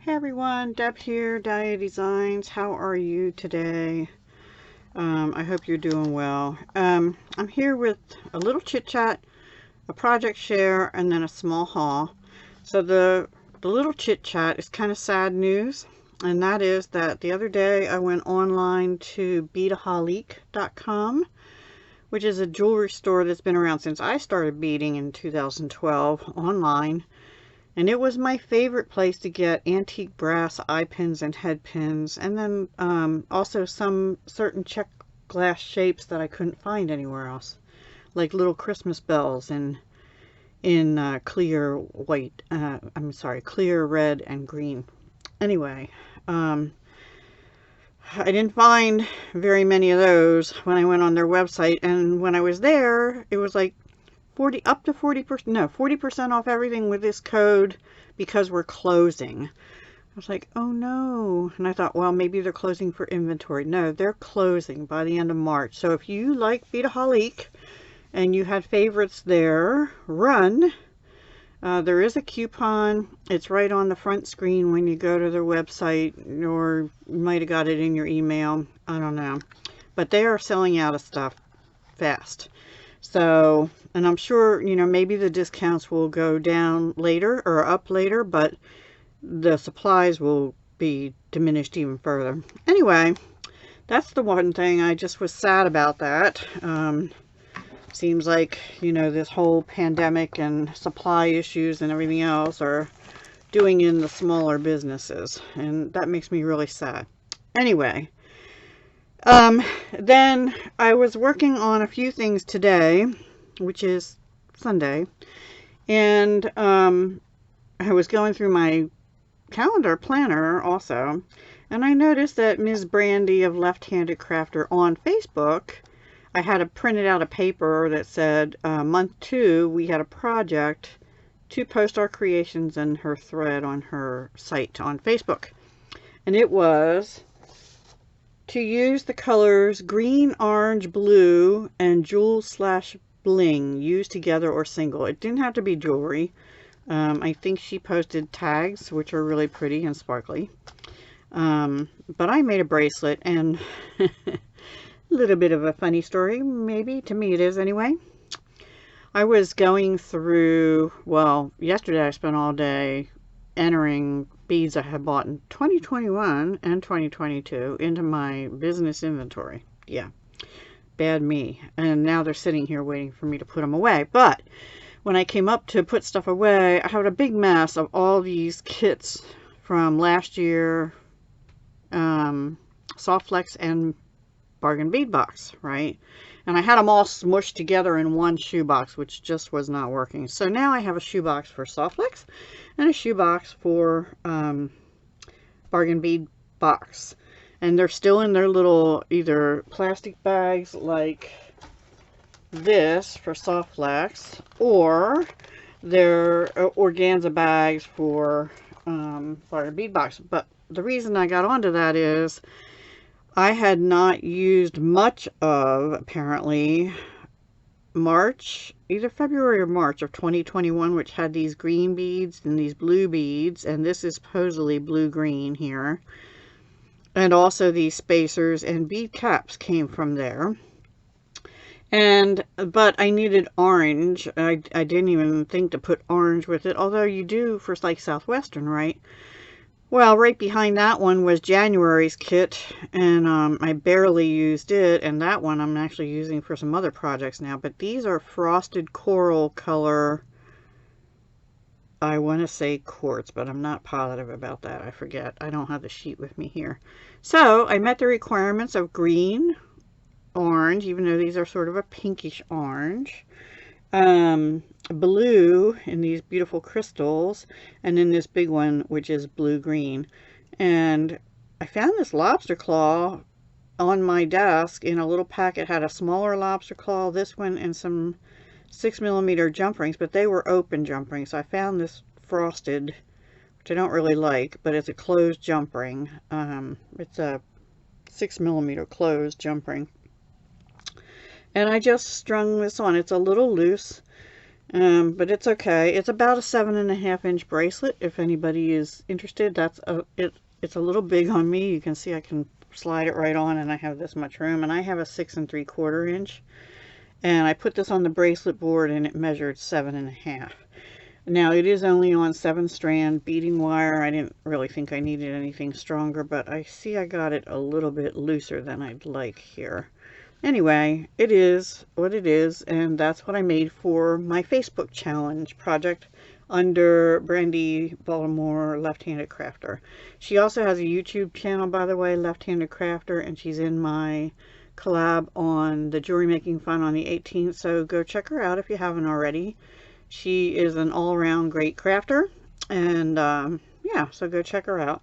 Hey everyone, Deb here, Dahlia Designs. How are you today? I hope you're doing well. I'm here with a little chit chat, a project share, and then a small haul. So the little chit chat is kind of sad news, and that is that the other day I went online to Beadaholique.com, which is a jewelry store that's been around since I started beading in 2012 online. And it was my favorite place to get antique brass eye pins and head pins, and then also some certain Czech glass shapes that I couldn't find anywhere else, like little Christmas bells in clear white. I'm sorry, clear red and green. Anyway, I didn't find very many of those when I went on their website, and when I was there, it was like 40% off everything with this code because we're closing. I was like, oh no. And I thought, well, maybe they're closing for inventory. No, they're closing by the end of March. So if you like Beadaholique and you had favorites there, run. There is a coupon. It's right on the front screen when you go to their website, or you might have got it in your email. I don't know. But they are selling out of stuff fast. So, and I'm sure, you know, maybe the discounts will go down later or up later, but the supplies will be diminished even further. Anyway, that's the one thing. I just was sad about that. Seems like, you know, this whole pandemic and supply issues and everything else are doing in the smaller businesses, and that makes me really sad. Anyway. Then I was working on a few things today, which is Sunday, and I was going through my calendar planner also, and I noticed that Ms. Brandy of Left-Handed Crafter on Facebook, I had printed out a paper that said month 2 we had a project to post our creations in her thread on her site on Facebook, and it was to use the colors green, orange, blue, and jewel/bling used together or single. It didn't have to be jewelry. I think she posted tags, which are really pretty and sparkly. But I made a bracelet, and a little bit of a funny story, maybe. To me it is anyway. I was going through, well, yesterday I spent all day entering beads I had bought in 2021 and 2022 into my business inventory. Yeah, bad me. And now they're sitting here waiting for me to put them away. But when I came up to put stuff away, I had a big mess of all these kits from last year, Soft Flex and Bargain Bead Box, right? And I had them all smushed together in one shoebox, which just was not working. So now I have a shoebox for Soft Flex and a shoebox for Bargain Bead Box. And they're still in their little either plastic bags like this for Soft Flex, or their organza bags for Bargain Bead Box. But the reason I got onto that is I had not used much of, apparently, March, either February or March of 2021, which had these green beads and these blue beads, and this is supposedly blue-green here. And also these spacers and bead caps came from there. But I needed orange. I didn't even think to put orange with it, although you do for like Southwestern, right? Well, right behind that one was January's kit, and I barely used it, and that one I'm actually using for some other projects now. But these are frosted coral color, I want to say quartz, but I'm not positive about that. I forget. I don't have the sheet with me here. So I met the requirements of green, orange, even though these are sort of a pinkish orange, blue in these beautiful crystals, and then this big one which is blue-green. And I found this lobster claw on my desk in a little packet. It had a smaller lobster claw, this one, and some 6mm jump rings, but they were open jump rings. So I found this frosted, which I don't really like, but it's a closed jump ring. It's a 6mm closed jump ring. And I just strung this on. It's a little loose, But it's okay. It's about a 7.5-inch bracelet. If anybody is interested, it's a little big on me. You can see I can slide it right on, and I have this much room. And I have a 6 3/4 inch. And I put this on the bracelet board, and it measured 7.5. Now it is only on 7-strand beading wire. I didn't really think I needed anything stronger, but I see I got it a little bit looser than I'd like here. Anyway, it is what it is, and that's what I made for my Facebook challenge project under Brandy Baltimore Left-Handed Crafter. She also has a YouTube channel, by the way, Left-Handed Crafter, and she's in my collab on the Jewelry Making Fun on the 18th, so go check her out if you haven't already. She is an all-around great crafter, and yeah, so go check her out.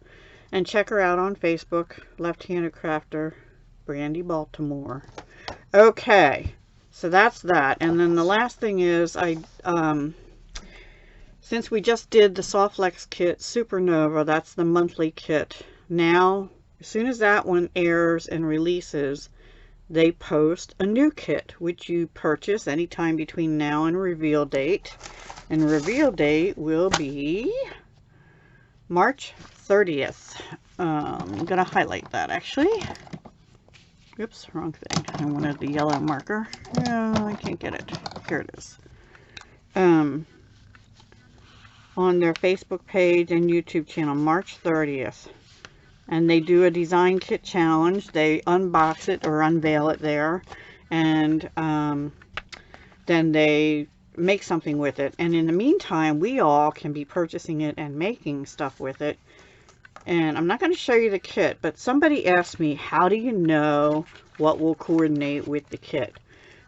And check her out on Facebook, Left-Handed Crafter, Brandy Baltimore. Okay, so that's that. And then the last thing is, since we just did the Soft Flex kit Supernova, that's the monthly kit. Now, as soon as that one airs and releases, they post a new kit, which you purchase anytime between now and reveal date. And reveal date will be March 30th. I'm going to highlight that, actually. Oops, wrong thing. I wanted the yellow marker. No, I can't get it. Here it is. On their Facebook page and YouTube channel, March 30th. And they do a design kit challenge. They unbox it or unveil it there, and then they make something with it. And in the meantime, we all can be purchasing it and making stuff with it. And I'm not going to show you the kit, but somebody asked me, how do you know what will coordinate with the kit?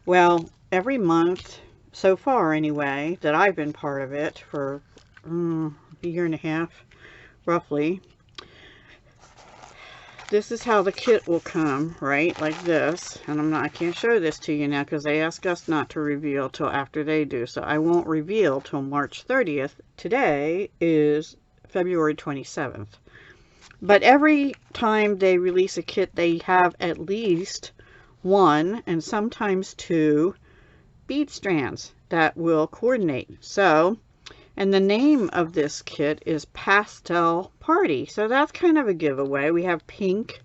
Well, every month so far anyway that I've been part of it for a year and a half roughly, this is how the kit will come, right? Like this. And I can't show this to you now because they ask us not to reveal till after they do. So I won't reveal till March 30th. Today is February 27th. But every time they release a kit, they have at least 1 and sometimes 2 bead strands that will coordinate. So, and the name of this kit is Pastel Party. So that's kind of a giveaway. We have pink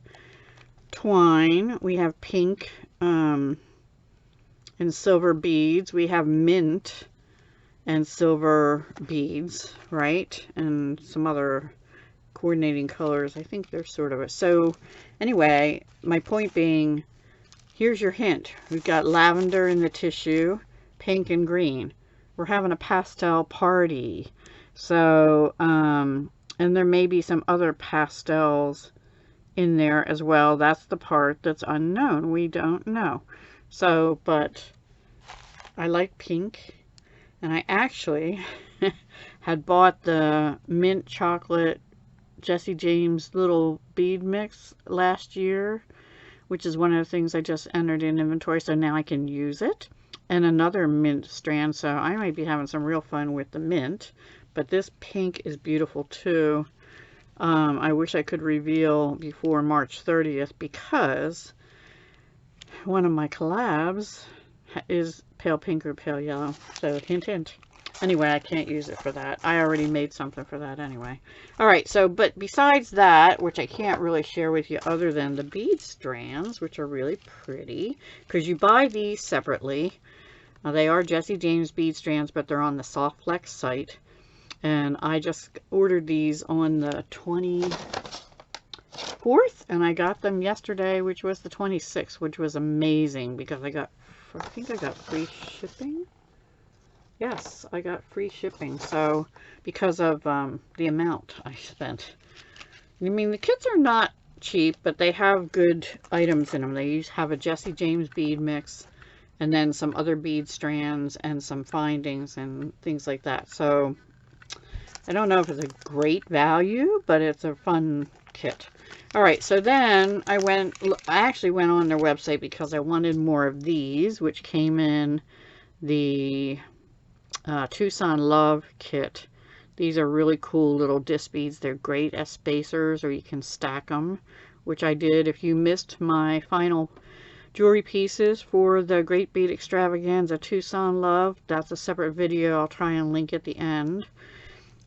twine. We have pink and silver beads. We have mint and silver beads, right? And some other coordinating colors. I think they're sort of a... So anyway, my point being, here's your hint. We've got lavender in the tissue, pink and green. We're having a pastel party. So, and there may be some other pastels in there as well. That's the part that's unknown. We don't know. So, but I like pink. And I actually had bought the mint chocolate Jesse James little bead mix last year, which is one of the things I just entered in inventory. So now I can use it. And another mint strand, so I might be having some real fun with the mint. But this pink is beautiful too. I wish I could reveal before March 30th because one of my collabs is pale pink or pale yellow. So hint, hint. Anyway, I can't use it for that. I already made something for that anyway. Alright, so, but besides that, which I can't really share with you other than the bead strands, which are really pretty, because you buy these separately. They are Jesse James bead strands, but they're on the Soft Flex site. And I just ordered these on the 24th, and I got them yesterday, which was the 26th, which was amazing because I think I got free shipping. Yes, I got free shipping. So because of the amount I spent. I mean, the kits are not cheap, but they have good items in them. They have a Jesse James bead mix, and then some other bead strands and some findings and things like that. So I don't know if it's a great value, but it's a fun kit. All right, so then I actually went on their website because I wanted more of these, which came in the Tucson Love kit. These are really cool little disc beads. They're great as spacers, or you can stack them, which I did. If you missed my final jewelry pieces for the Great Bead Extravaganza Tucson Love. That's a separate video. I'll try and link at the end.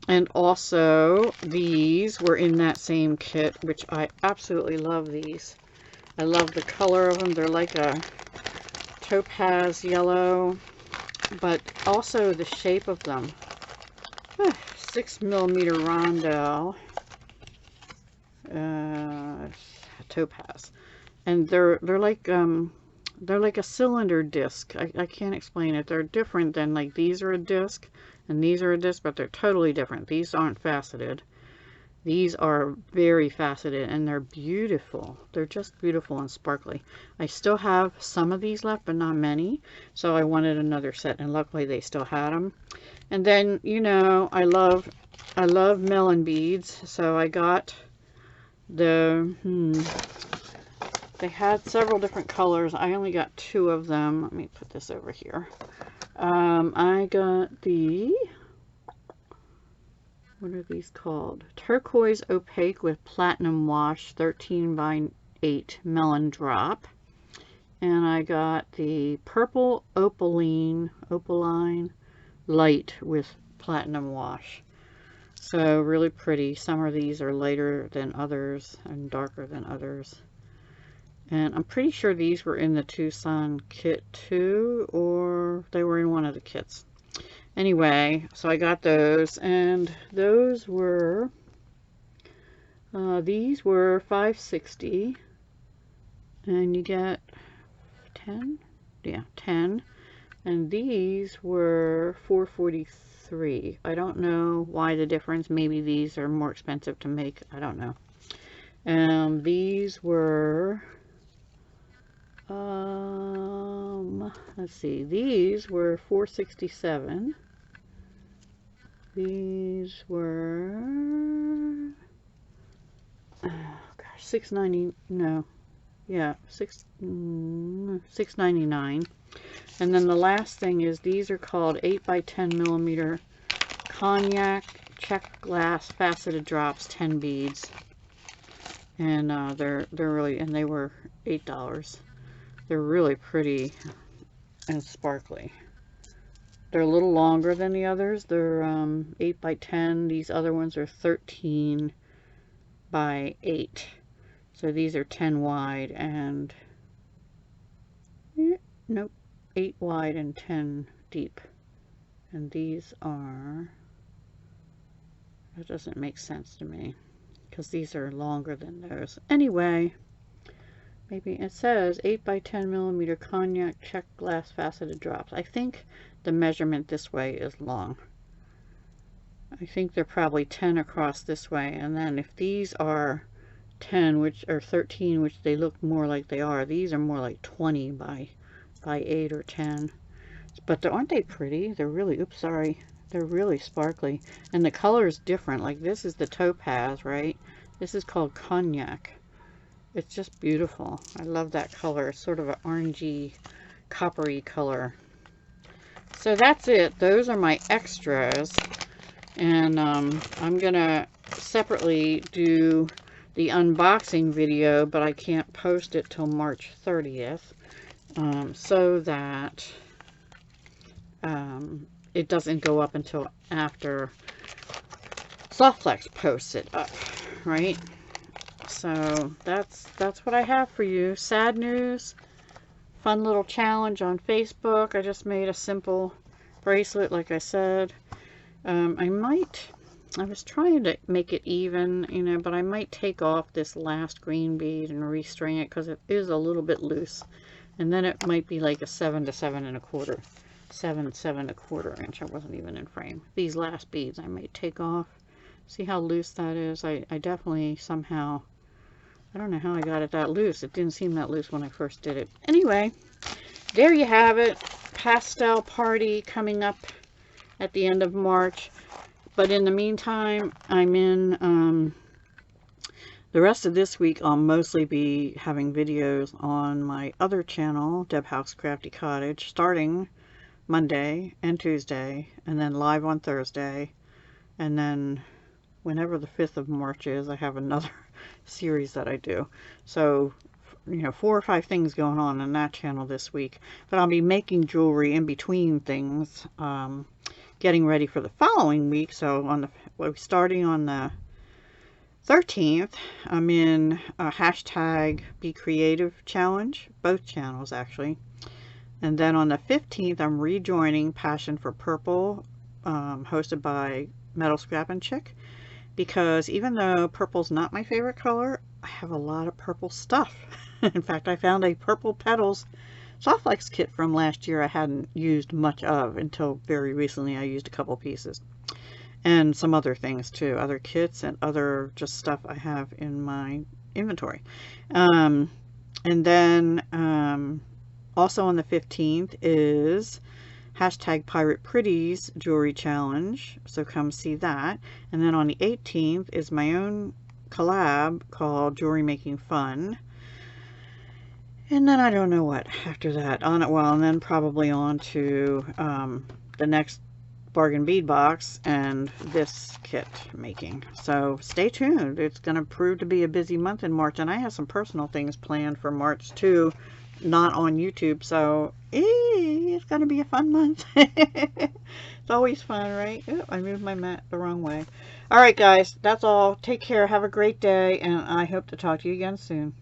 And also, these were in that same kit, which I absolutely love these. I love the color of them. They're like a topaz yellow, but also the shape of them. 6mm rondelle, topaz, and they're like a cylinder disc. I can't explain it. They're different than, like, these are a disc and these are a disc, but they're totally different. These aren't faceted. These are very faceted, and they're beautiful. They're just beautiful and sparkly. I still have some of these left, but not many, so I wanted another set, and luckily they still had them. And then, you know, I love melon beads, so I got the they had several different colors. I only got 2 of them. Let me put this over here. I got the, what are these called? Turquoise Opaque with Platinum Wash 13x8 Melon Drop. And I got the Purple Opaline Light with Platinum Wash. So really pretty. Some of these are lighter than others and darker than others. And I'm pretty sure these were in the Tucson kit too, or they were in one of the kits. Anyway, so I got those, and those were, these were $5.60, and you get 10? Yeah, 10. And these were $4.43. I don't know why the difference. Maybe these are more expensive to make. I don't know. These were, let's see, these were $4.67. These were, oh gosh, $6.90. No, yeah, $6.99. And then the last thing is, these are called 8x10mm Cognac Czech glass faceted drops, 10 beads, and they're really, and they were $8. They're really pretty and sparkly. They're a little longer than the others. They're 8x10. These other ones are 13x8. So these are 10 wide and, nope, 8 wide and 10 deep. And these are, that doesn't make sense to me because these are longer than those. Anyway, maybe it says 8x10mm Cognac Czech glass faceted drops. I think the measurement this way is long. I think they're probably 10 across this way, and then if these are 10, which are 13, which they look more like they are, these are more like 20 by 8 or 10. But aren't they pretty? They're really, oops, sorry, they're really sparkly, and the color is different. Like, this is the topaz, right? This is called Cognac. It's just beautiful. I love that color. It's sort of an orangey, coppery color. So that's it. Those are my extras. And I'm going to separately do the unboxing video, but I can't post it till March 30th. So that it doesn't go up until after Softflex posts it up, right? So that's what I have for you. Sad news. Fun little challenge on Facebook. I just made a simple bracelet, like I said. I was trying to make it even, you know, but I might take off this last green bead and restring it because it is a little bit loose. And then it might be like a 7 to 7.25. 7.25 inch. I wasn't even in frame. These last beads I might take off. See how loose that is? I definitely somehow, I don't know how I got it that loose. It didn't seem that loose when I first did it. Anyway, there you have it. Pastel party coming up at the end of March. But in the meantime, I'm in, the rest of this week I'll mostly be having videos on my other channel, Deb Houck's Crafty Cottage, starting Monday and Tuesday, and then live on Thursday. And then whenever the 5th of March is, I have another series that I do. So you know, 4 or 5 things going on that channel this week. But I'll be making jewelry in between things, getting ready for the following week. So we're starting on the 13th, I'm in a hashtag Be Creative challenge, both channels actually. And then on the 15th, I'm rejoining Passion for Purple, hosted by Metal Scrap and Chick, because even though purple's not my favorite color, I have a lot of purple stuff. In fact, I found a Purple Petals Soft Flex kit from last year I hadn't used much of until very recently. I used a couple pieces. And some other things too, other kits and other just stuff I have in my inventory. And then also on the 15th is hashtag Pirate Pretties Jewelry Challenge, so come see that. And then on the 18th is my own collab called Jewelry Making Fun. And then I don't know what after that. And then probably on to the next bargain bead box and this kit making. So stay tuned. It's going to prove to be a busy month in March, and I have some personal things planned for March too, not on YouTube. So it's going to be a fun month. It's always fun, right? Oh, I moved my mat the wrong way. All right, guys, that's all. Take care. Have a great day, and I hope to talk to you again soon.